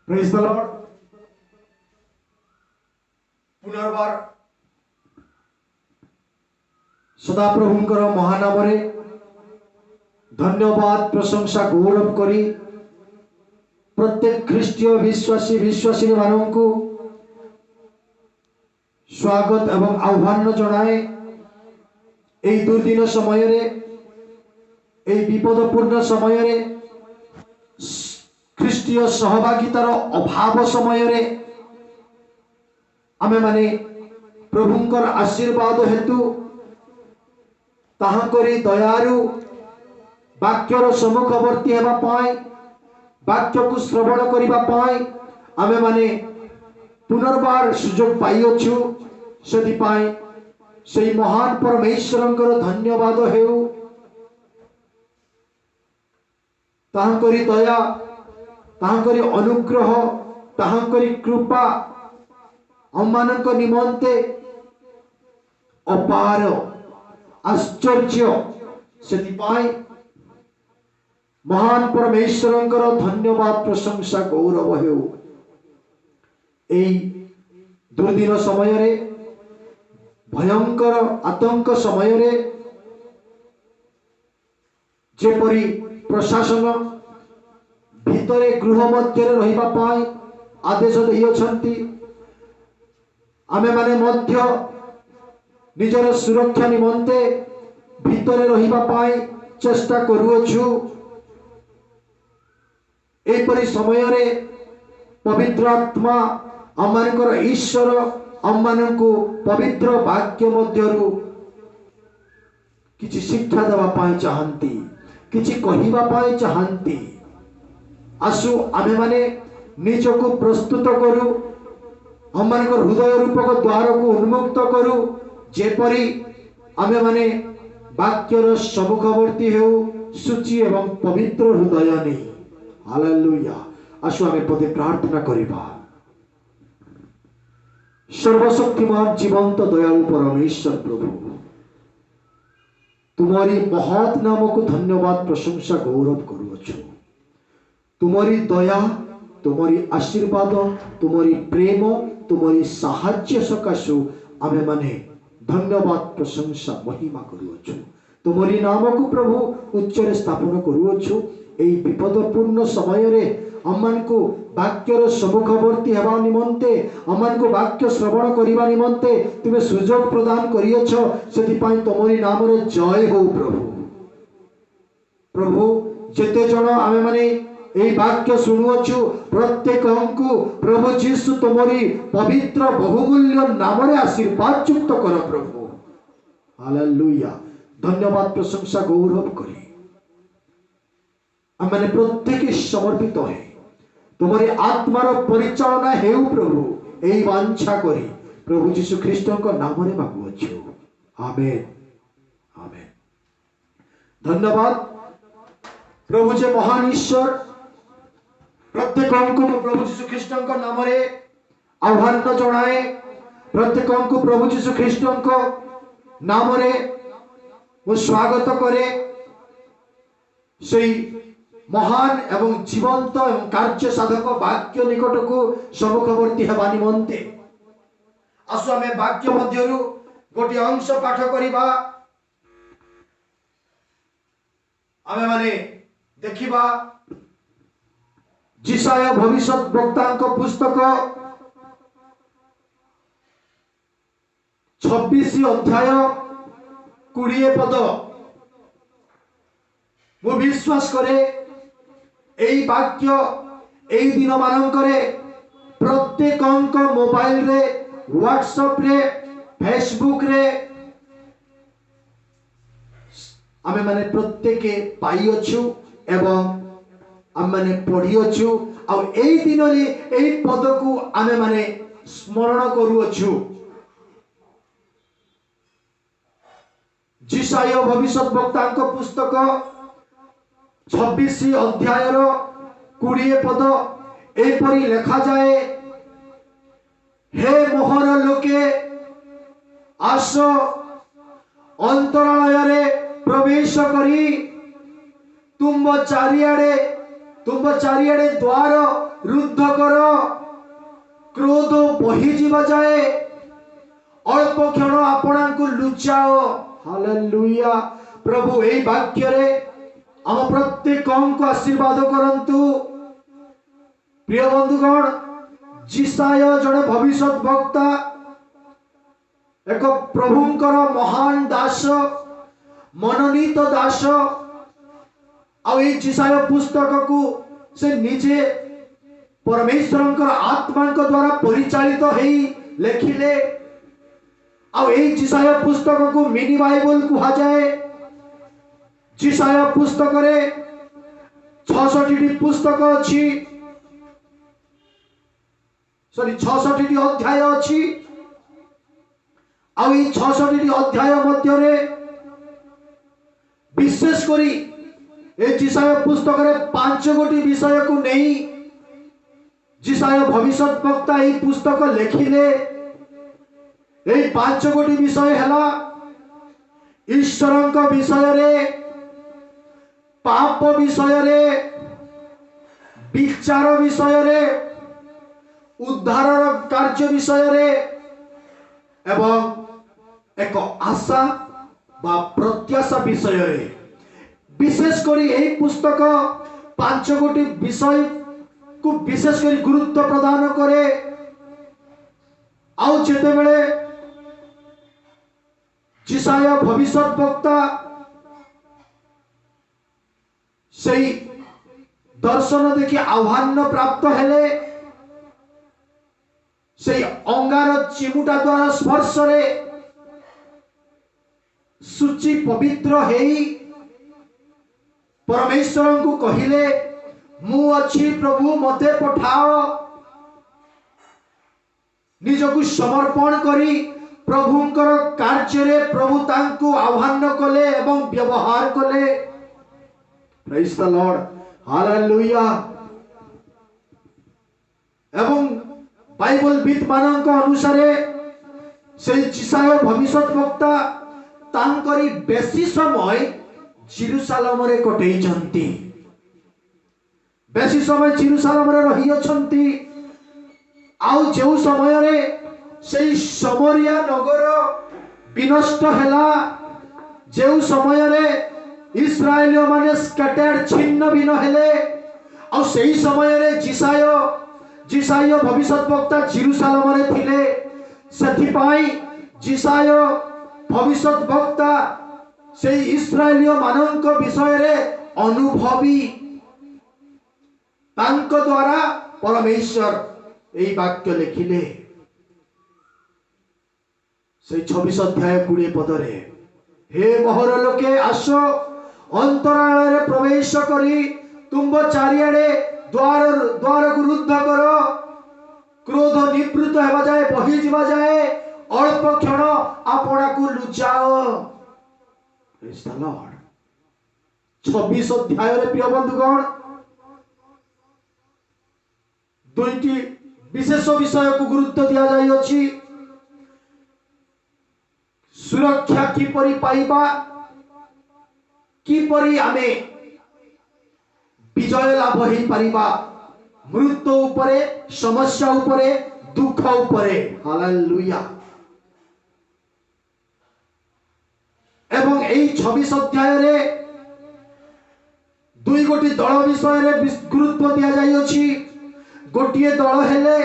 Praise the Lord. पुनर्बार सदाप्रभुंकर महानामरे धन्यवाद प्रशंसा गौरव करी प्रत्येक ख्रीष्टीय विश्वासी मानू स्वागत एवं आह्वान जनाए। এই দুর্দিন সময়েরে এই বিপদপূর্ণ সময়েরে খ্রিস্টীয় সহভাগিতার অভাব সময়েরে आमे माने प्रभुंकर आशीर्वाद हेतु ताहाकरी दयारु वाक्यर सम्मुखवर्ती हेबा पाई वाक्य को श्रवण करिबा पाई आमे माने पुनर्बार सुजोग पाइछु। सेति पाई सेई महान परमेश्वरंकर धन्यवाद हेउ। ताहाकरी दया ताहाकरी अनुग्रह ताहाकरी कृपा अम्मानक निमंते अपार आश्चर्य। सेतिपाई महान परमेश्वरंकर धन्यवाद प्रशंसा गौरव हेउ। एई दुर्दिन समय रे भयंकर आतंक समय रे जेपरी प्रशासन भितरे गृह मध्य रहिबा पाई आदेश देइछंती आमे माने मध्य निजर सुरक्षा निमंते भितरे रहिबा पाई चेष्टा करूछु। एपरि समय रे पवित्र आत्मा अम्मानकर ईश्वर अम्मानकु पवित्र वाक्य मध्यरु किछि शिक्षा देबा पाई चाहंती किछि कहिबा पाई चाहंती। आसु आमे माने निजको प्रस्तुत करू अम्मानकर हृदय रूपक द्वार को उन्मुक्त करू जेपरी आमे माने वाक्यर सम्मुखवर्ती हेउ सूची एवं पवित्र हृदय नहीं। हालेलुया। आसु आमे पदे प्रार्थना करिबा। सर्वशक्तिमान जीवंत दयालु परमेश्वर प्रभु तुम्हारी महत् नाम को धन्यवाद प्रशंसा गौरव करूछु। तुम्हारी दया तुम्हारी आशीर्वाद तुम्हारी प्रेम तुम्हारी साहाय्य सकाशु आमे माने धन्यवाद प्रशंसा महिमा करूछु। तुम्हारी नाम को प्रभु उच्चरे स्थापन करूछु। एई विपदपूर्ण समय रे अम्मान को वाक्यर सम्मुखवर्ती हेबा निमंते अम्मान को वाक्य श्रवण करिबा निमंते तुमे सुजोग प्रदान करियछ। सेति पई तमरी नाम रे जय हो प्रभु। प्रभु जेते जण आमे माने এই বাক্য শুনুছু প্রত্যেকଙ୍କୁ প্রভু যীশু তোমারি পবিত্র বহুমূল্য নামরে আশীর্বাদ যুক্ত কর প্রভু। হালেলুয়া। ধন্যবাদ প্রশংসা গৌরব করি आमे प्रत्येक समर्पित है तुम्हारी आत्मार परिचालना हेउ प्रभु। यही वांछा करी प्रभु जीशु ख्रीष्ट नाम रे मागुछु। आमेन आमेन। धन्यवाद प्रभु जे महान ईश्वर प्रत्येक प्रभु जीशु ख्रीष्ट नाम रे आह्वान जनाए। प्रत्येक प्रभु जीशु ख्रीष्ट नाम रे वो स्वागत करे। सही महान एवं जीवंत एवं कार्य साधक वाक्य निकट को सम्मुखवर्ती हेबा निमंते आसु आमे वाक्य मध्यरु गोटे अंश पाठ करिबा। आमे माने देखिबा जिसाया भविष्यत वक्तांक पुस्तक 26 अध्याय 20 पद। मु विश्वास करे एई वाक्य एई दिन मानकरे प्रत्येक मोबाइल रे व्हाट्सएप रे फेसबुक रे आमे माने प्रत्येके पाइछु एवं आमे माने पढ़िछु। आ एई दिन रे एई पद को आमे माने स्मरण करूछु। जिसाया भविष्यत वक्तांक पुस्तक 26 अध्याय 20 पद एपरी लेखा जाए। हे मोहर लोके आस अंतरालय रे प्रवेश करी तुम चारियाडे तुम चारिआडे द्वार रुद्ध कर, क्रोध बही जीवा जाए, अल्प क्षण आपना को लुचाओ। हालेलुया। प्रभु ए वाक्य रे हम प्रत्येक को आशीर्वाद करंतु। प्रिय बंधुगण, जिसाय जड़े भविष्य वक्ता, एक प्रभुंकर महान दास, मनोनीत दास। जिसाय पुस्तक को से निजे परमेश्वर आत्मा द्वारा परिचालित है लिखिले। जिसाय पुस्तक को मिनी बाइबल कहा जाए। जिसाय पुस्तक रे 66 पुस्तक अच्छी, सॉरी 66 अध्याय अच्छी। 66 अध्याय मध्य विशेष करी जिसाय पुस्तक रे 5 गोटी विषय को नहीं जिसाय भविष्य वक्ता ये पुस्तक लिखिले। 5 गोटी विषय है ईश्वर विषय रे, पाप विषय रे, विचार विषय रे, उद्धार कार्य विषय रे, एवं एक आशा बा प्रत्याशा विषय रे। विशेष करी यही पुस्तक 5 गोटी विषय को विशेष करी गुरुत्व प्रदान करे। आउ जेते बेले जिसाय भविष्य वक्ता सही दर्शन देखि आह्वान प्राप्त हेले, सही अंगार चिमुटा द्वारा स्पर्श रे सूची पवित्र हेई परमेश्वर को कहिले, मु अच्छी प्रभु मते पठाओ। निजकु समर्पण करी प्रभुंकर कार्य रे प्रभु तांको आह्वान कले एवं व्यवहार कले। Praise the Lord. हालेलुया। एवं बाइबल विद मानक अनुसार से जिसाय भविष्य वक्ता तांकरी बेसी समय जेरुसालेम रे कटई छंती, बेसी समय जेरुसालेम रे रही अछंती। आउ जो समय रे से समरिया नगर विनष्ट हेला, जो समय रे इस्राएल माने स्कैटर्ड छिन्न भिन्न हेले, आउ सेही समय रे जिसाय भविष्य वक्ता जेरुसालेम रे थिले। सेथिपाई जिसाय भविष्य वक्ता से इस्राएल मानक विषय रे अनुभवी, तांक द्वारा परमेश्वर यही वाक्य लिखिले। से 26 अध्याय 20 पदरे, हे मोहर लोके आस, अंतराल रे प्रवेश करी तुम चारिआडे द्वार को रुद्ध कर, क्रोध निवृत्त हेबा जाए बही जीवा जाए, अल्प क्षण आपना को लुचाओ। Praise the Lord. 26 अध्याय रे प्रिय बंधुगण दुईटी विशेष विषय को गुरुत्व दिया जाई अछि। सुरक्षा किपरि पाइबा, किपरि आमे विजय लाभ हो पारिबा मृत्यु उपरे, समस्या उपरे, दुख उपरे। हालेलुया। एवं एई 26 अध्याय रे दुई गोटी दल विषय रे गुरुत्व दिया जाई अछि। गोटिए दल हेले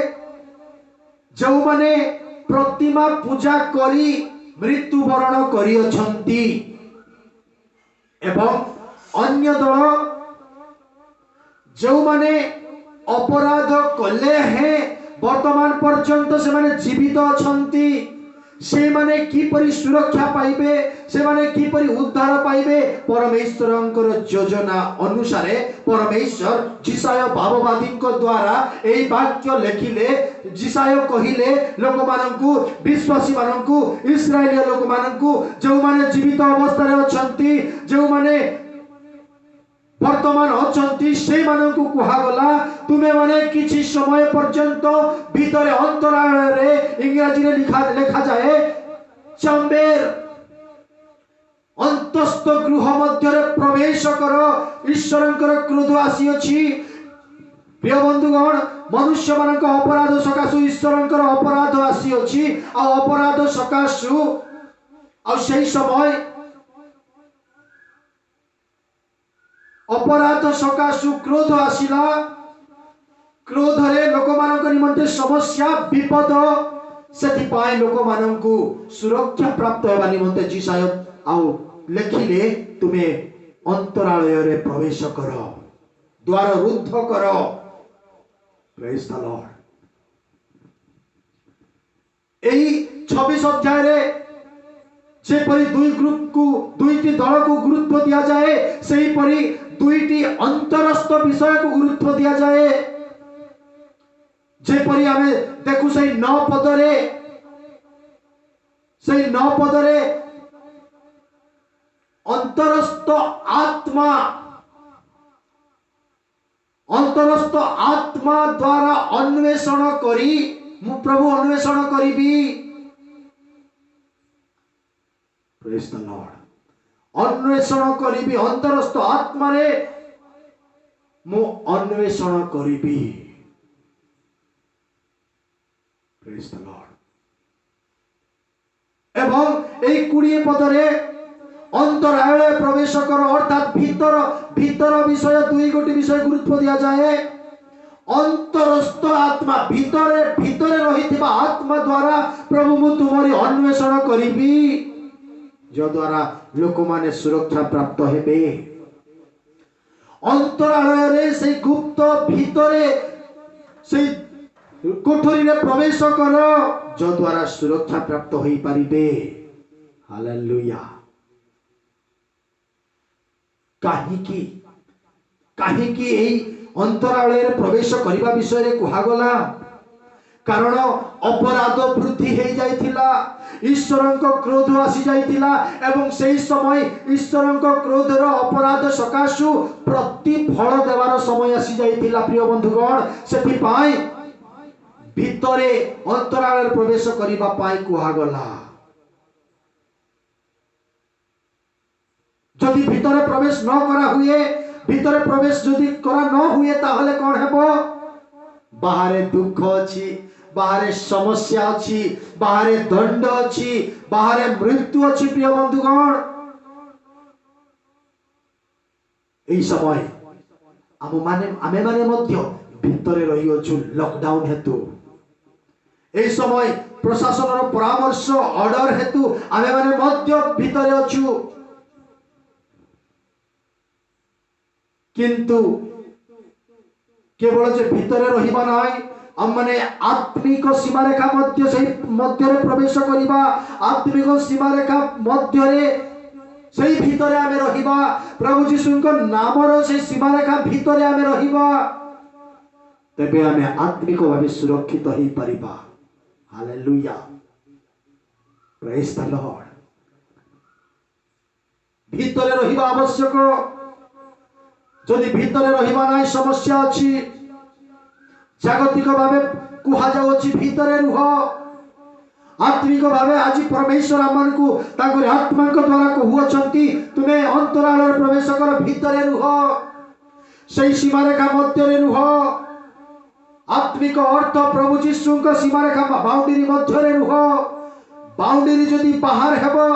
जो माने प्रतिमा पूजा करी मृत्युवरण करी अछंती, एवं अन्य दल जो माने अपराध कले हैं वर्तमान पर्यंत से माने जीवित अछंती, से माने किपरि सुरक्षा पाइबे, से माने किपरि उद्धार पाइबे। परमेश्वरंकर योजना अनुसार परमेश्वर जिसाय भाववादी द्वारा एई वाक्य लिखिले। जिसाय कहिले लोक माननकु, विश्वासी माननकु, इस्राएल लोक माननकु जो माने जीवित अवस्था रे अछंती, जो माने वर्तमान अछंती, से माननकु कुहा गला तुमे माने किछि समय पर्यंत भीतर अंतराल रे इंग्रजी रे लिखा जाए चंबेर अंतस्थ गृह मध्य प्रवेश कर। ईश्वरंकर क्रोध आसी अछि, प्रिय बंधुगण मनुष्य मान अपराध सकाशु ईश्वर अपराध आसी अच्छी अपराध सकाशु आई समय अपराध सकाशु क्रोध आसिला क्रोध रे लोक मान निमंते समस्या विपद से लोक मान सुरक्षा प्राप्त होगा निमंते जीसायत आउ लेखिले तुम्हें अंतरालय रे प्रवेश कर द्वार रुद्ध कर प्रेज द लॉर्ड। एही 26 अध्याय रे जेपरी दुई ग्रुप को दुईटी दल को गुरुत्व दिया जाए सही परी दुईटी अंतरस्थ विषय को गुरुत्व दिया जाए जेपरी आमे देखु सही 9 पद रे अंतरस्थ आत्मा द्वारा अन्वेषण करी मु प्रभु अन्वेषण करीबी प्रेज द लॉर्ड अन्वेषण करीबी अंतरस्थ आत्मा रे मु अन्वेषण करीबी प्रेज द लॉर्ड। एवं एई 20 पदरे अंतरालय प्रवेश कर अर्थात भीतर विषय दुई गोटी विषय गुरुत्व दिया जाए अंतरस्थ आत्मा भीतर रही आत्मा द्वारा प्रभु मु तुमरी अन्वेषण करीबी जो द्वारा लोक माने सुरक्षा प्राप्त हेबे अंतरालय रे से गुप्त भीतरे से कोठरी रे प्रवेश कर जो द्वारा सुरक्षा प्राप्त होई परिबे हालेलुया। काहीकि एई अंतरालय रे प्रवेश करिबा विषय रे कुहागला कारण अपराध वृद्धि हो जाइथिला ईश्वर को क्रोध आसी जाइथिला एवं सही समय ईश्वर को क्रोध रो अपराध सकाशु प्रतिफल देवार समय आसी जाइथिला प्रिय बंधुगण सेथि पाई भितरे अंतरालय प्रवेश करिबा पाई कुहागला जदि भितरे प्रवेश न करा हुए भितरे प्रवेश जदि करा न हुए ताहले कौन हेबो बाहरे दुख अछि बाहरे समस्या अछि बाहरे दंड अछि बाहरे मृत्यु अछि प्रिय बंधुगण एई समय आमे माने मध्य भितरे रही अछु लॉकडाउन हेतु एई समय प्रशासन रो परामर्श ऑर्डर हेतु आमे माने मध्य भितरे अछु किंतु केवल जे भितरे रहिबा नाही हम माने आत्मिक सीमा रेखा मध्य से मध्य रे प्रवेश करिबा आत्मिक सीमा रेखा मध्य रे सही भितरे आमे रहिबा प्रभु जीशुଙ୍କ नामर से सीमा रेखा भितरे आमे रहिबा तबे आमे आत्मिक भावे सुरक्षित होई परिबा हालेलुया प्रेज द लॉर्ड। भितरे रहिबा आवश्यक जदि भितरे रहिबा नाही समस्या अछि जागतिक भावे कुहा जाउ अछि भितरे रुह आत्मिक भावे आज परमेश्वर आमनकु ताकर आत्मा को द्वारा कहउछंती तुमे अंतरालय प्रवेश कर भितरे रुह सही सीमा रेखा मध्य रे रुह आत्मिक अर्थ प्रभु जीशुଙ୍କ सीमा रेखा बाउंड्री मध्य रे रुह बाउंड्री जदि बाहर हेबो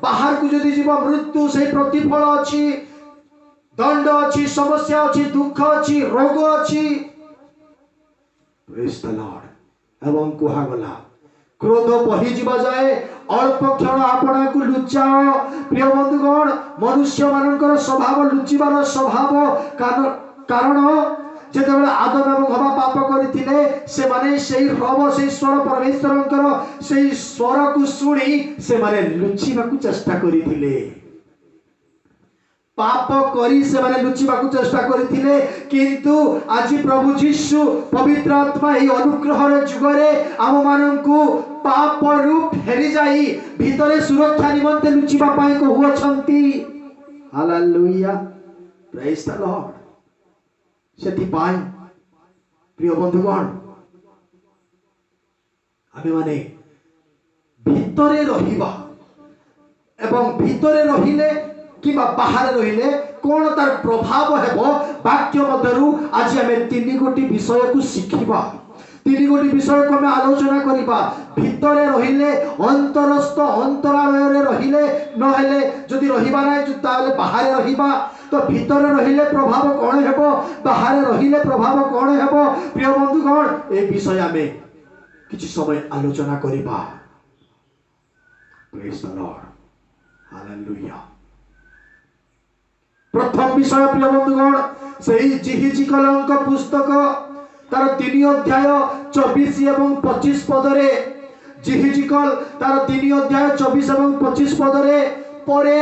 बाहर को जदि जीव मृत्यु से प्रतिफल अछि दंड अछि समस्या अछि दुख अछि रोग अछि प्रेज द लॉर्ड। एवं कुहा गला क्रोध बही जीवा जाए अल्प क्षण आपना को लुचाओ प्रिय बंधुगण मनुष्य मानकर स्वभाव लुचिबार स्वभाव कारण जेतेबेले आदम एवं हवा पाप करथिले से माने सेही प्रभु सेही स्वर परमेश्वरଙ୍କର सेही स्वर को सुनी से माने लुचिबाकू चेष्टा करिथिले पाप करी से माने लुचिबाकू चेष्टा करिथिले किंतु आज प्रभु यीशु पवित्र आत्मा एही अनुग्रह रे जुगरे आम माननकू पाप रूप फेरी जाई भीतरे सुरक्षा निमंते लुचिबा पाए को हुअछंती हालेलुया प्रेज द लॉर्ड। सेति पाए प्रिय बंधुगण आमे माने भीतरे रहिबा एवं भीतरे रहिले कि बाहर रहिले कौन तार प्रभाव हेबो वाक्य मध्यरु आज आमे तीन गोटी विषय को शिखिबा तीन गोटी विषय को आमे आलोचना करिबा भितरे रहिले अंतरस्थ अंतरालय रे रहिले न हेले जदि रहिबा नै ताले बाहर रहिबा तो भितरे रहिले प्रभाव कौन हेबो बाहर रहिले प्रभाव कौन हेबो प्रिय बंधुगण ए विषय आमे किछि समय आलोचना करिबा प्रेज द लॉर्ड हालेलुया प्रथम विषय प्रिय बंधुगण सेही जिहिजिकलଙ୍କ पुस्तक तार 3 अध्याय 24 एवं 25 पदरे जिहिजिकल तार 3 अध्याय 24 एवं 25 पदरे परे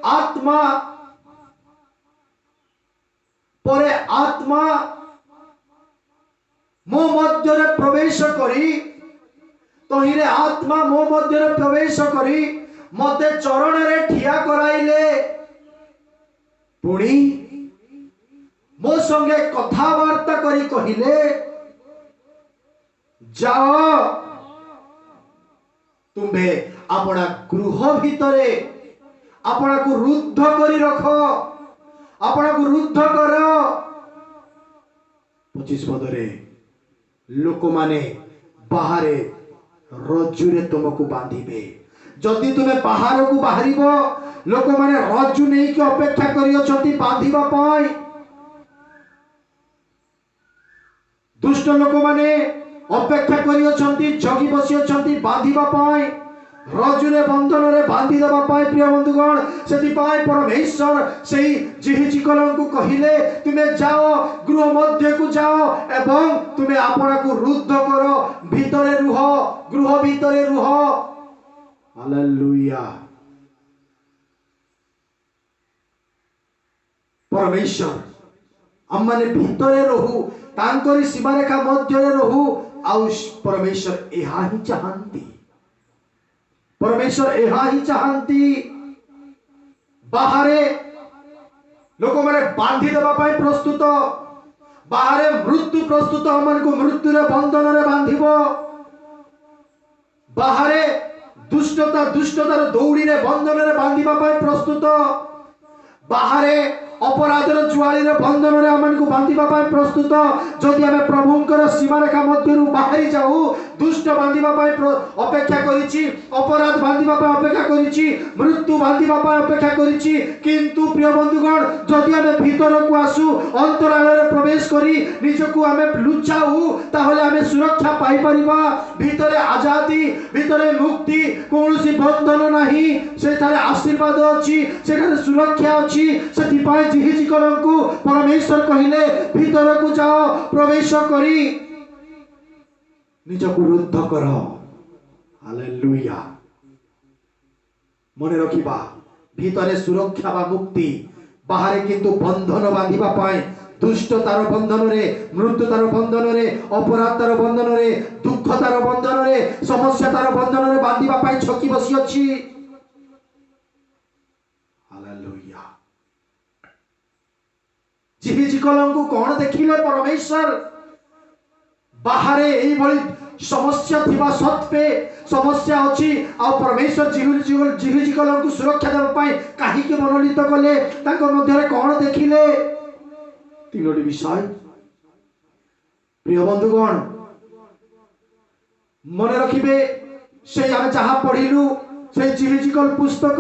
आत्मा मो मध्य प्रवेश करी तहिरे आत्मा मो मध्य प्रवेश करी मते चरण रे ठिया कराइले पुणी मो संगे कथावार्ता करी कहिले जाओ तुम्हे अपना गृह भितरे अपना को रुद्ध करी रख अपना को रुद्ध कर 25 पदरे लोक माने बाहरे रज्जुरे तुमको बांधिबे जदि तुमे बाहर को बाहरिबो लोक माने रज्जु नहीं कि अपेक्षा करियोछंती बांधिबा पाई दुष्ट लोक माने अपेक्षा करियोछंती जगी बसियोछंती बांधिबा पाई रज्जुरे बंधन रे बांधि देबा पाई प्रिय बंधुगण सेति पाई परमेश्वर सेही जिहिजिकलंकु कहिले तुमे जाओ गृह मध्य को जाओ एवं तुमे आपना को रुद्ध करो भीतरे रुह गृह भीतरे रुह हालेलुया परमेश्वर आमने भीतरे रहू तांकरी सीमारेखा मध्य रहू आउ परमेश्वर एहा ही चाहंती परमेश्वर एहा ही चाहंती बाहरे लोक माने बांधि देबा पाई प्रस्तुत बाहरे मृत्यु प्रस्तुत हमन को मृत्यु रे बंधन रे बांधिबो बाहरे दुष्टतार दौड़ी रे बंधन रे बांधिबा पाई प्रस्तुत बाहरे अपराधर जुआली रे बंधन रे हमन को बांधिबा पाई प्रस्तुत जदि हमें प्रभुंकर सीमारेखा मध्यरु बाहरी जाऊ दुष्ट बांधिबा पाई अपेक्षा करिछि अपराध बांधिबा पाई अपेक्षा करिछि मृत्यु बांधिबा पाई अपेक्षा करिछि किंतु प्रिय बंधुगण जदि हमें भीतर को आसु अंतरालय रे प्रवेश करी निजको हमें लुचाऊ ताहले हमें सुरक्षा पाई परिबा भीतरे आजादी भीतरे मुक्ति कोनोसी बंधन नाही सेठारे आशीर्वाद अछि सेठारे सुरक्षा अछि सेति पाई जिहिजिकलंकु परमेश्वर कहिले भीतर को जाओ प्रवेश करी निज को रुद्ध कर हालेलुया मने रखिबा भीतरे सुरक्षा बा मुक्ति बाहर किंतु बंधन बांधिबा पाए दुष्टतार बंधन रे मृत्युतार बंधन रे अपराधतार बंधन रे दुखतार बंधन रे समस्यातार बंधन रे बांधिबा पाए छकी बसी अछि हालेलुया जिहिजिकलंकु कोन देखिले परमेश्वर बाहरे एई भली समस्या थिबा सत्वे समस्या अछि आ परमेश्वर जिहिजिकलंकु सुरक्षा देबा पाई काहे के मनोनीत कले ताको मध्यरे कोन देखिले तीनोटी विषय प्रिय बंधुगण मन रखिबे से आमे जहा पढिलु से जिहिजिकल पुस्तक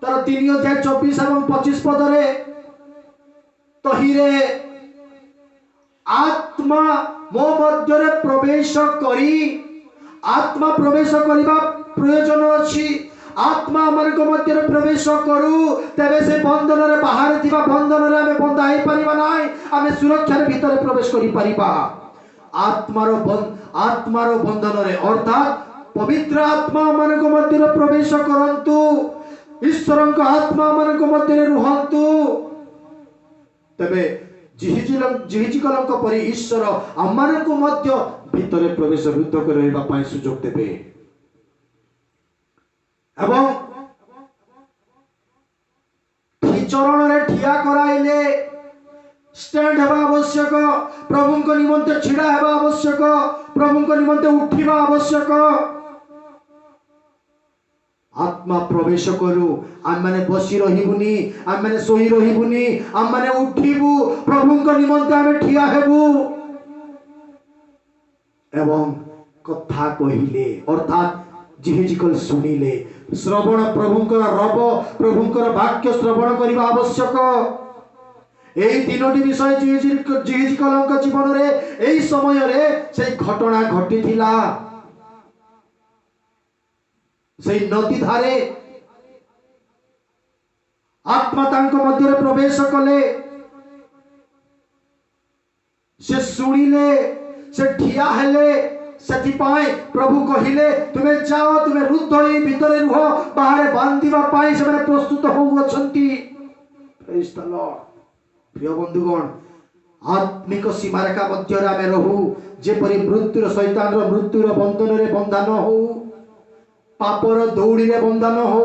तार 3 अध्याय 24 एवं 25 पदरे तहिरे आत्मा मो मध्यरे प्रवेश करी आत्मा प्रवेश करिबा प्रयोजन अछि आत्मा मन को मध्यरे प्रवेश करू तबे से बंधन रे बाहर थिबा बंधन रे हमें बंधाई परिबा नाही हमें सुरक्षा रे भीतर प्रवेश करि परिबा आत्मारो बंधन रे अर्थात पवित्र आत्मा मन को मध्यरे प्रवेश करंतु ईश्वरन को आत्मा मन को मध्यरे रुहंतु तबे जिहिजिकलंक परि ईश्वर आमान को मध्य भीतर प्रवेश रुद्ध करबा पाई सुजोग देबे एवं चरण रे ठिया कराइले स्टैंड हेबा आवश्यक प्रभु को निमंते छिड़ा हेबा आवश्यक प्रभु को निमंते उठिबा आवश्यक आत्मा प्रवेश करू आम मैंने बसी रही आम मैंने सोई रही आम मैंने उठू प्रभु निमंते आम ठिया हेबू एवं कथा कहिले अर्थात जिहेजिकल शुणिले श्रवण प्रभुंकर रब प्रभुंकर वाक्य श्रवण करने आवश्यक এই তিনোটি বিষয় জিহিজিকলଙ୍କ জীবନରେ এই সময়রে সেই ঘটনা ঘটিଥିଲା সেই নদী ধারে आत्मा तांको मध्य प्रवेश कले से शुणिले से ठिया हेले सेथिपाई प्रभु कहिले तुमे जाओ तुमे रुद्ध होई भितरे रुह बाहर बांधिबा पाई से माने प्रस्तुत होउछंती प्रेज द लॉर्ड प्रिय बंधुगण आत्मिक सीमारेखा मध्य आमे रहू जेपरि मृत्युर शैतान मृत्युर बंधन रे बंधन हो पापर दौड़ी रे बंधन हो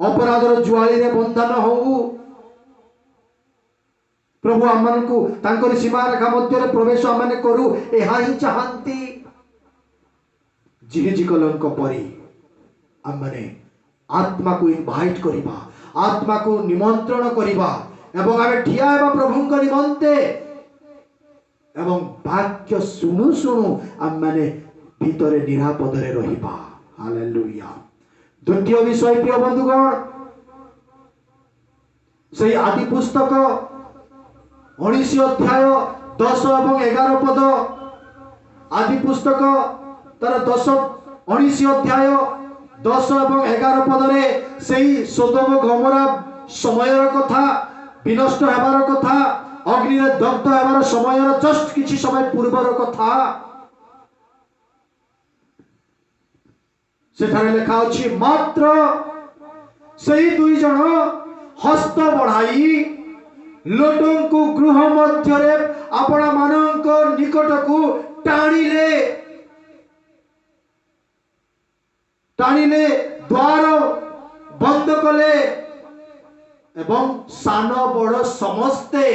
अपराधर जुआली रे बंधन हो प्रभु आमनकु तांकर सीमारेखा मध्य प्रवेश आमने करू एहा ही चाहंती जिहिजिकलंक परी आमने आत्मा को इनवाइट करिबा आत्मा को निमंत्रण करिबा एवं आमे ठिया हेबा प्रभुंक निमंते एवं वाक्य सुनु सुनु आम माने भीतरे निरापद रे रहिबा हालेलुया द्वितीय विषय प्रिय बंधुगण सही आदि पुस्तक 19 अध्याय 10 एवं 11 पद आदि पुस्तक तार 19 अध्याय 10 एवं 11 पद रे सही सोदोम गमोरा समयर कथा विनष्ट हेबार कथा अग्नि रे दग्ध हेबार समयर जस्ट किछि समय पूर्वर कथा सेठारे लेखा अछि मात्र सही दुई जन हस्त बढ़ाई लोटों को गृह मध्य रे आपण मानक निकट को टाणिले द्वार बंद कले एवं सान बड़ समस्ते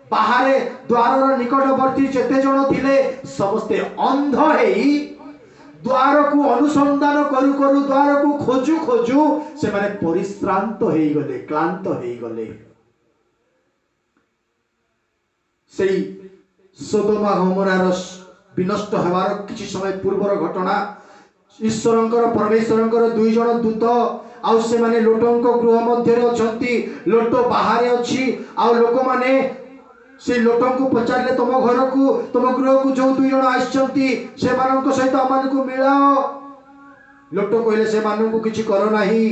बाहर द्वार निकटवर्ती जेते जन थिले समस्ते अंध हेई द्वार को अनुसंधान करू करू द्वार को खोजू खोजू से माने परिश्रांत हेई गले क्लांत हेई गले सेई सोदोम गमोरार विनष्ट हेबार किछि समय पूर्वर घटना ईश्वरंकर परमेश्वरंकर दुई जन दूत आउ से माने लोटंक गृह मध्य अछंती लोट बाहर अछि आउ लोक माने से लोटं को पचारले तुम घर को तुम गृह को जो दुई जन आछंती से मानक सहित अमान को मिलाओ लोट कहले से मानन को किछि करो नाही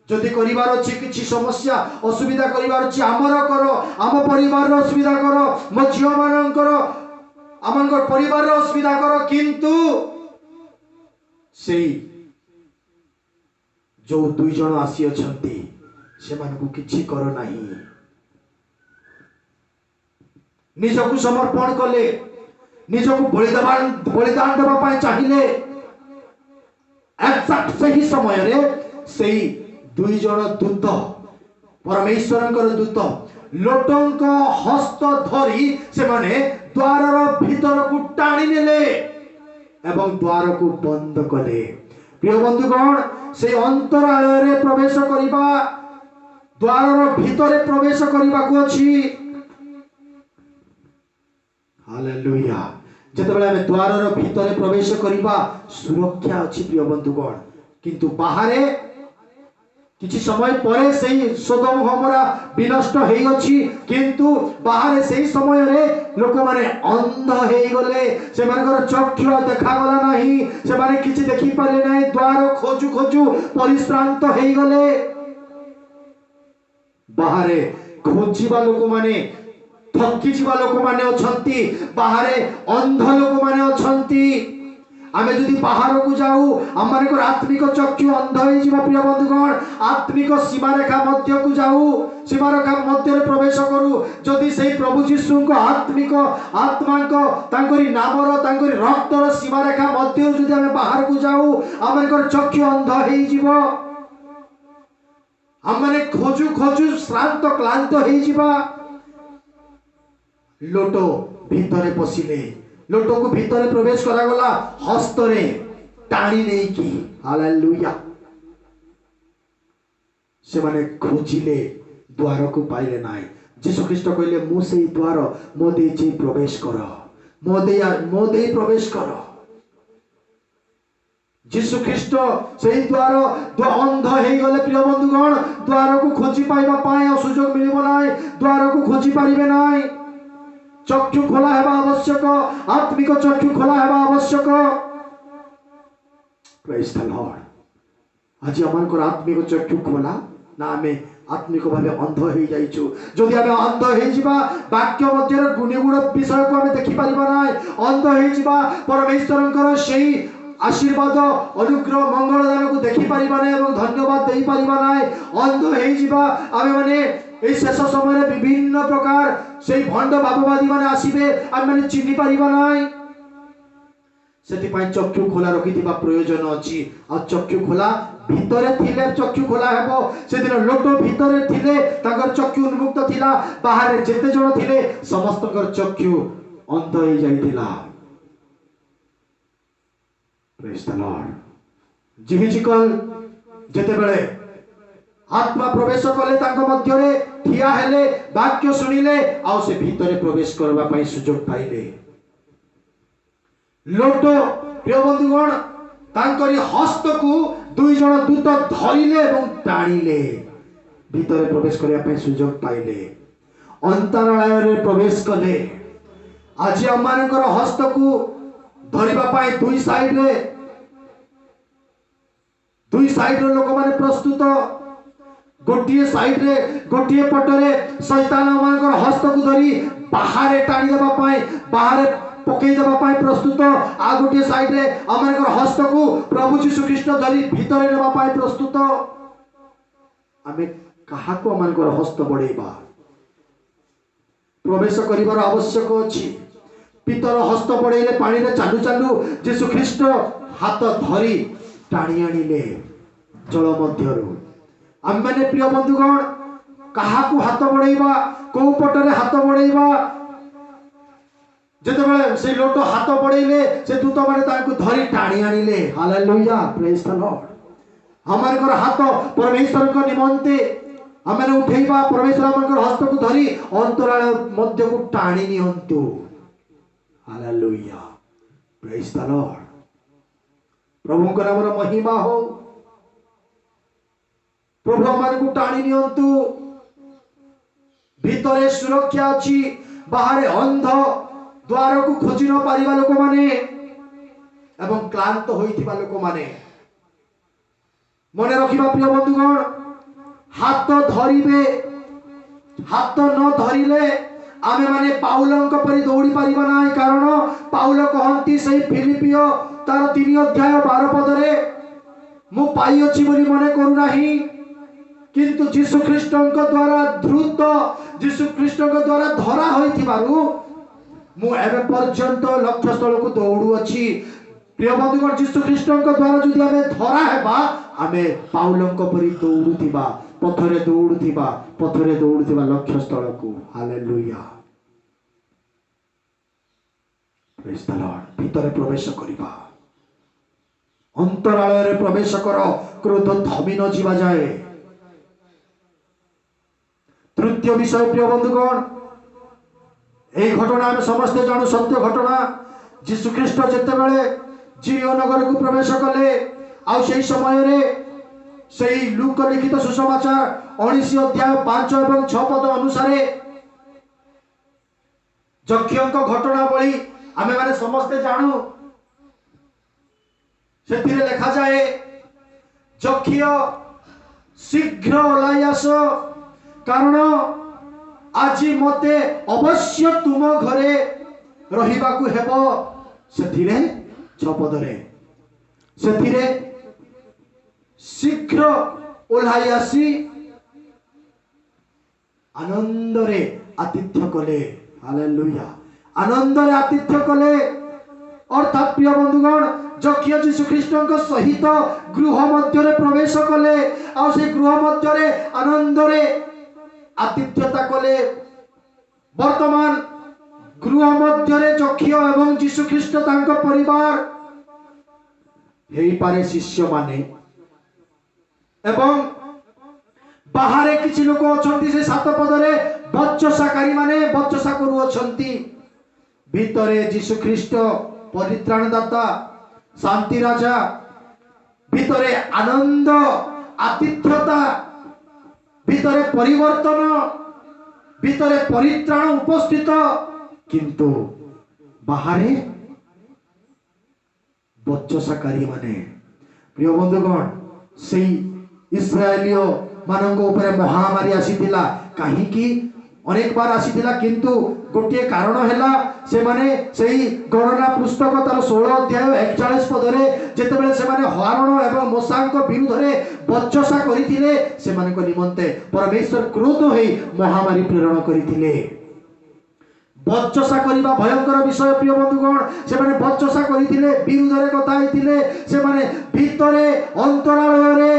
जदि करिवार अछि किछि समस्या असुविधा करिवार अछि हमर करो आम परिवार रो असुविधा करो मो झियो मानन करो आमनकर परिवार रो असुविधा करो किंतु सेई जो दुई जन आसी अछंती से मानकु किछि करो नाही निजकु समर्पण कले निजकु बलिदान देबा पाई चाहिए एक्जेक्ट सही समय रे सही दुई जन दूत परमेश्वरंकर दूत लोटंक हस्त धरी से माने द्वारर भीतर को टाणी नेले एवं द्वार को बंद कले प्रिय बंधुगण से अंतरालय रे प्रवेश करिबा द्वारर भीतर प्रवेश करिबा को अछि हालेलुया जेतेबेले हम द्वारर भीतर प्रवेश करिबा सुरक्षा अछि प्रिय बंधुगण किंतु बाहरे किछि समय परे सेही सोदोम गमोरा विनष्ट हेई अछि किंतु बाहरे सेही समय रे लोक माने अंध हेई गले से मानकर चक्षु देखा गला नाही से माने किछि देखि पाले नाही द्वार खोजु खोजु परिश्रांत हेई गले बाहरे खोजिबा लोक माने थकी जिबा लोक माने अछंती बाहरे अंध लोक माने अछंती आमे जदि बाहर को जाऊ आमारे को आत्मिक चक्षु अंध होई जिबा प्रिय बंधुगण आत्मिक सीमारेखा मध्य को जाऊ सीमारेखा मध्य रे प्रवेश करू जदि सेही प्रभु यीशु को आत्मिक आत्मा को तांकरी नामर तांकरी रक्तर सीमारेखा मध्य जदि आमे बाहर को जाऊ आमारे को चक्षु अंध होई जिवो आमाने खोजू खोजू श्रांत क्लांत होई जिबा लोटो भीतरे पसिले लोटो को भीतर प्रवेश करा गला हस्त रे टाणी नहीं की हालेलुया से माने खोजिले द्वार को पाइले नाई। जीशु ख्रीष्ट कहले मु सेई द्वार मो देई प्रवेश कर, मो देई प्रवेश कर। जीशु ख्रीष्ट सेई द्वार अंध हो गले प्रिय बंधुगण द्वार को खोजी पाइबा पाए सुजोग मिलिबो नाई, द्वार को खोजी पारिबे नाई। चक्षु खोला हेबा आवश्यक, आत्मिक चक्षु खोला हेबा आवश्यक। Praise the Lord. आज आमर आत्मिक चक्षु खोला ना आमे आत्मिक भाव अंध हो जाइछु। जदि आमे अंध हो जिबा वाक्य मध्य गुणीगुण विषय को आमे देखि परिबा नाय, अंध हो जिबा परमेश्वरकर सेही आशीर्वाद अनुग्रह मंगल दान को देखि परिबा नाय एवं धन्यवाद देई परिबा नाय। अंध हो जिबा आमे माने ए शेष समय विभिन्न प्रकार से भंड भाववादी माने आसीबे आमे माने चिन्हि परिबा नाय। चक्षु खोला रखिथिबा प्रयोजन अछि। आ चक्षु खोला भितरे थिले चक्षु खोला हेबो। से दिन लोट भितरे थिले ताकर चक्षु उन्मुक्त थिला, बाहर जेते जण थिले समस्तकर चक्षु अंध हो जाइथिला। Praise the Lord. जिहिजिकल जेते बेले आत्मा प्रवेश कले तांको मध्य रे ठिया हेले वाक्य सुनिले आ से भितरे प्रवेश करबा पई सुजोग पाइले। लोट प्रिय बंधुगण तांकरी हस्त को दुई जण दूत धरिले एवं टाणिले भीतर प्रवेश करबा पई सुजोग पाइले। अंतरालय रे प्रवेश कले। आज अमानकर हस्त को धरिबा पई दुई साइड रे लोक माने प्रस्तुत। गोटिए साइड रे गोटिए पटरे शैतान अमानकर हस्त को धरी बाहर टाणी देबा पई बाहर पकई देबा पई प्रस्तुत। आ गोटे साइड रे अमानकर हस्त को प्रभु यीशु ख्रीष्ट धरी भीतर नेबा पई प्रस्तुत। आमे कहा को अमानकर हस्त बढेबा प्रवेश करिवार आवश्यक अछि। पितर हस्त बढेले पानी रे चालू चालू यीशु ख्रीष्ट हाथ धरी टाणी आनिले जल मध्यरु। आमे माने प्रिय बंधुगण कहा को हाथ बढेबा को पटरे हाथ बढेबा जेते बेले से लोट हाथ बढेले से दूत माने ताकू धरी टाणी आनिले। Hallelujah praise the Lord. हमरकर हाथ परमेश्वर को निमंते हमें उठेबा परमेश्वर हमरकर हस्त को धरी अंतराल मध्य को टाणी नियंतु। Hallelujah praise the Lord. प्रभु को नाम महिमा हो। प्रभु हमर को टाणी नियंतु। भीतरे सुरक्षा अछि, बाहर अंध द्वार को खोजी न पारिबा लोक माने एवं क्लांत होइथिबा लोक माने मने रखिबा प्रिय बंधुगण हाथ धरिबे। हाथ न धरिले आमे माने पाउलंक परि दौड़ी पारिबा नाही। कारण पाउल कहंती सही फिलिपियो तार 3 अध्याय 12 पदरे मु पाई अछि बोली मने करू नाही, किंतु यीशु ख्रीष्टଙ୍କ द्वारा धृत यीशु ख्रीष्टଙ୍କ द्वारा धरा होइथिबारु मु एबे पर्यंत लक्ष्य स्थल को दौड़ू अछि। प्रिय बंधुगण यीशु ख्रीष्टଙ୍କ द्वारा जदि आमे धरा हेबा आमे पाउलंक परि दौड़ुथिबा पथरे दौड़ुथिबा लक्ष्य स्थल को। Hallelujah praise the Lord. भीतर प्रवेश करिबा अंतरालय रे प्रवेश कर क्रोध थमी न जीवा जाए। तृतीय विषय प्रिय बंधुगण ए घटना हम समस्त जानू सत्य घटना। यीशु ख्रीष्ट जेते बेले जिरियो नगर को प्रवेश कले आ सेही समय रे सेही लूक लिखित सुसमाचार 19 अध्याय 5 एवं 6 पद अनुसार जक्षियंक घटना बळी आमे माने समस्त जानू। सेथिरे लिखा जाए जक्षिय शीघ्र ओलाई आस, कारण आज मते अवश्य तुम घरे रहिबा को हेबो। सेथिरे 6 पदरे सेथिरे शीघ्र ओलाई आसी आनंद रे आतिथ्य कले। हालेलुया आनंद रे आतिथ्य कले। अर्थात प्रिय बंधुगण जक्षिय यीशु ख्रीष्टଙ୍କ सहित गृह मध्य रे प्रवेश कले आ से गृह मध्य रे आनंद रे आतिथ्यता कले। वर्तमान गृह मध्य रे जक्षिय एवं यीशु ख्रीष्ट तांको परिवार हेई पारे शिष्य माने एवं बाहर किसी लोक अच्छा से 7 पदरे बच्चसाकारी माने बच्चसा करू अछंती भितरे जीशु ख्रीष्ट परित्राणदाता शांति राजा भितरे आनंद आतिथ्यता भितरे परिवर्तन भितरे परित्राण उपस्थित किंतु बाहर बच्चसाकारी माने प्रिय बंधुगण से इस्राएलिय मानक ऊपर महामारी आसीथिला कहीं की अनेक बार आसीथिला किंतु गोटे कारण हैला से माने सेही गणना पुस्तक तार 16 अध्याय 41 पदरे जेतेबेले से माने हरण एवं मोसांक विरुद्ध रे बच्चसा करिथिले से माने को निमंते परमेश्वर क्रोध होई महामारी प्रेरण करिथिले बच्चसा करिबा भयंकर विषय प्रिय बंधुगण से माने बच्चसा करिथिले विरुद्ध रे कथा आइथिले से माने भितरे अंतरालय रे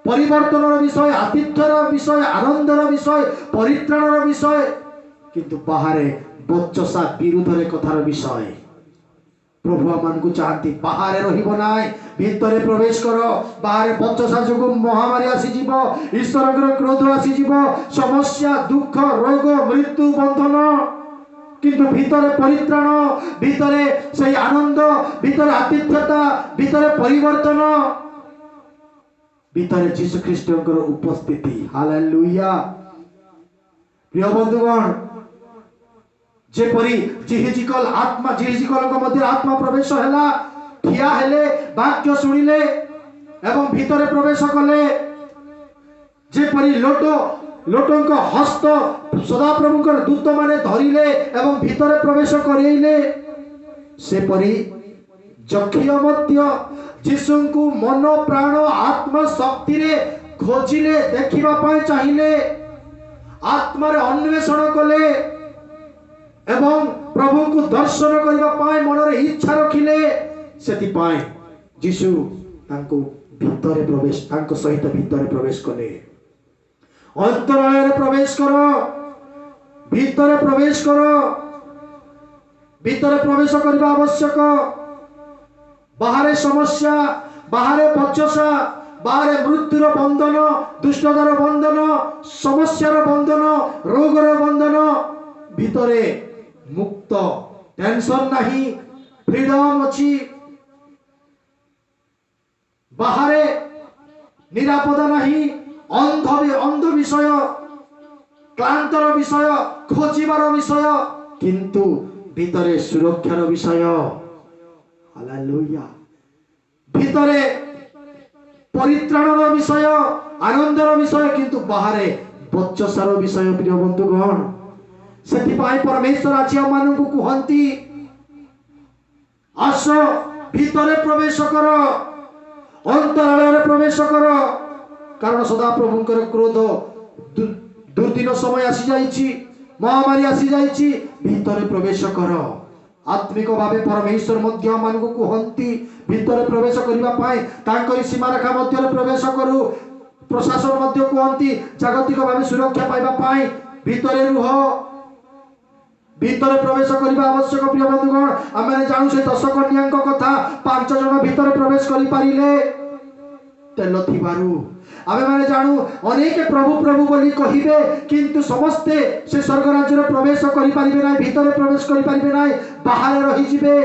परिवर्तन विषय आतिथ्यर विषय आनंदर विषय परित्राणर विषय किंतु बाहर बच्चसा विरुद्ध रे कथार विषय प्रभु आमान को चाहती बाहर रहिबो नाय भितरे प्रवेश करो बाहर बच्चसा जो महामारी आसी जीवो ईश्वर क्रोध आसी जीवो समस्या दुख रोग मृत्यु बंधन किंतु भितरे परित्राण भितरे से आनंद भितरे आतिथ्यता भितरे परिवर्तन भितरे जीशु ख्रीष्टकर उपस्थिति हालेलुया प्रिय बंधुगण जेपरी जिहिजिकल आत्मा जिहिजिकल मध्य आत्मा प्रवेश हैला ठिया हेले वाक्य सुनिले एवं भितरे प्रवेश कले जेपरी लोटों हस्त सदाप्रभुकर दूत माने धरिले एवं भितरे प्रवेश करेइले सेपरी जखिय मध्य जीशु को मन प्राण आत्मा शक्ति रे खोजिले देखिबा पाए चाहिए आत्मा रे अन्वेषण कले एवं प्रभु को दर्शन करबा पाए मन रे इच्छा रखिले सेति पाए जीशु तांको भितरे प्रवेश तांको सहित भितरे प्रवेश कले अंतरालय रे प्रवेश करो भितरे प्रवेश करो भितरे प्रवेश करबा आवश्यक बाहर समस्या बाहर बच्चसा बाहर मृत्युर बंधन दुष्टतार बंधन समस्यार बंधन रोगर बंधन भितरे मुक्त टेंशन नहीं फ्रीडम अच्छी बाहर निरापदा नहीं अंध विषय क्लांतर विषय खोजिबार विषय किंतु भितरे सुरक्षार विषय हालेलुया भितरे परित्राणर विषय आनंदर विषय किंतु बाहर बच्चसार विषय प्रिय बंधुगण सेति पाई परमेश्वर आज मानू कहती आस भितरे प्रवेश कर अंतरालय प्रवेश कर कारण सदा प्रभुंकर क्रोध दुर्दिन समय आसी जाइछि महामारी आसी जाइछि भितरे प्रवेश कर आत्मिक भावे परमेश्वर मध्य मानू कहती भितरे प्रवेश करबा पाए तांकरी सीमा रेखा मध्य प्रवेश करू प्रशासन मध्य कहती जागतिक भावे सुरक्षा पाइबा पाए भितरे रुह भितरे प्रवेश करबा आवश्यक प्रिय बंधुगण आमे जानू से 10 कन्याक कथा 5 जन भितरे प्रवेश करि पारिले तेल थिबारु आमे माने जानू अनेक प्रभु प्रभु बोली कहिबे किंतु समस्ते से स्वर्ग राज्य प्रवेश करि पारिबे नै भितरे प्रवेश करि पारिबे नै बाहर रहि जिवे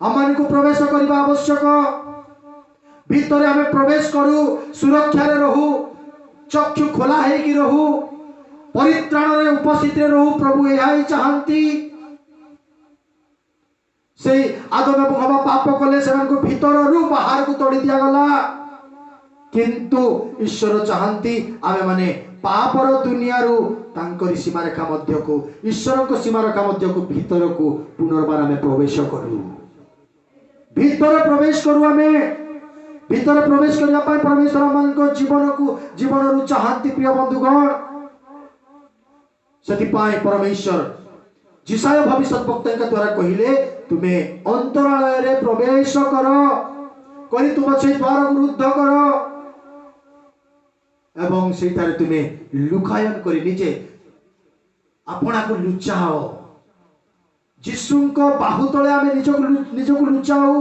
आमान को प्रवेश करबा आवश्यक भितरे आमे प्रवेश करू सुरक्षा रे रहू चक्षु खोला है कि रहू परित्राण रे उपस्थित रे रहू प्रभु एहाई चाहंती से आदम एवं हवा पाप कले से को भीतर रु बाहर को तोड़ी दिया गला किंतु ईश्वर चाहंती आमे माने पापर दुनिया रु तांकरी सीमा रेखा मध्य को ईश्वर को सीमा रेखा मध्य को भीतर को पुनर्बार आमे प्रवेश करू भीतर प्रवेश करू आमे भीतर प्रवेश करबा पाए परमेश्वर मन को जीवन रु चाहंती प्रिय बंधुगण सेति पाए परमेश्वर जिसाय भविष्यद्वक्ता द्वारा कहिले तुमे अंतरालय रे प्रवेश करो करी तुम से द्वार को रुद्ध करो एवं सेठारे तुमे लुकायन करी निजे आपना को लुचाओ जिसु को बाहु तले आमे निजको लुचाओ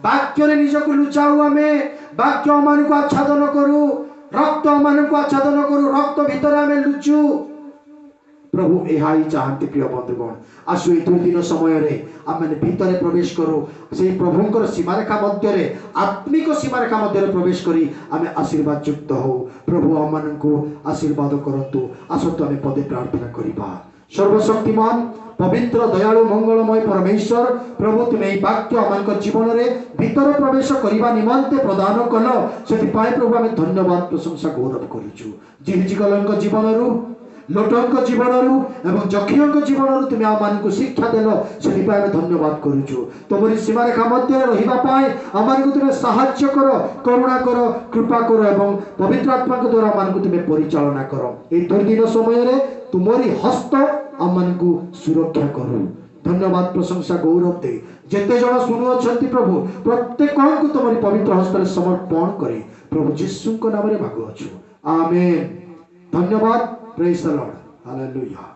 वाक्य रे निजको लुचाओ आमे वाक्य मान को आच्छादन करू रक्त आमको आच्छादन करू रक्त भितर आम लुचु प्रभु यही चाहती प्रिय बंधुगण आसु ये दुर्दिन समय आम भितर प्रवेश करूँ से प्रभुंर सीमारेखा मध्य आत्मिक सीमारेखा मध्य प्रवेश करी आम आशीर्वाद युक्त हो प्रभु आम आशीर्वाद करतु आसतु आम पदे प्रार्थना करवा सर्वशक्तिमान पवित्र दयालु मंगलमय परमेश्वर प्रभु तुम्हें वाक्य आम जीवन में भीतर प्रवेश करने निमंते प्रदान कल से प्रभु आम धन्यवाद प्रशंसा गौरव करुचु जिहिजिकल जीवन लोटों जीवन एवं जक्षियों जीवन तुम्हें आम शिक्षा देल से धन्यवाद करुचु तुम सीमारेखा मध्य रही आम तुम्हें साहाय्य कर करुणा कर कृपा कर एवं पवित्र आत्मा द्वारा आम तुम्हें परिचालना कर ये दुर्दिन समय तुमरी हस्त आम सुरक्षा करू धन्यवाद प्रशंसा गौरव दे जेते जन शुणुअछंती प्रभु प्रत्येक को तुम पवित्र हस्त समर्पण करे प्रभु यीशु नाम मागुअछु आमेन धन्यवाद प्रेज द लॉर्ड हालेलुया।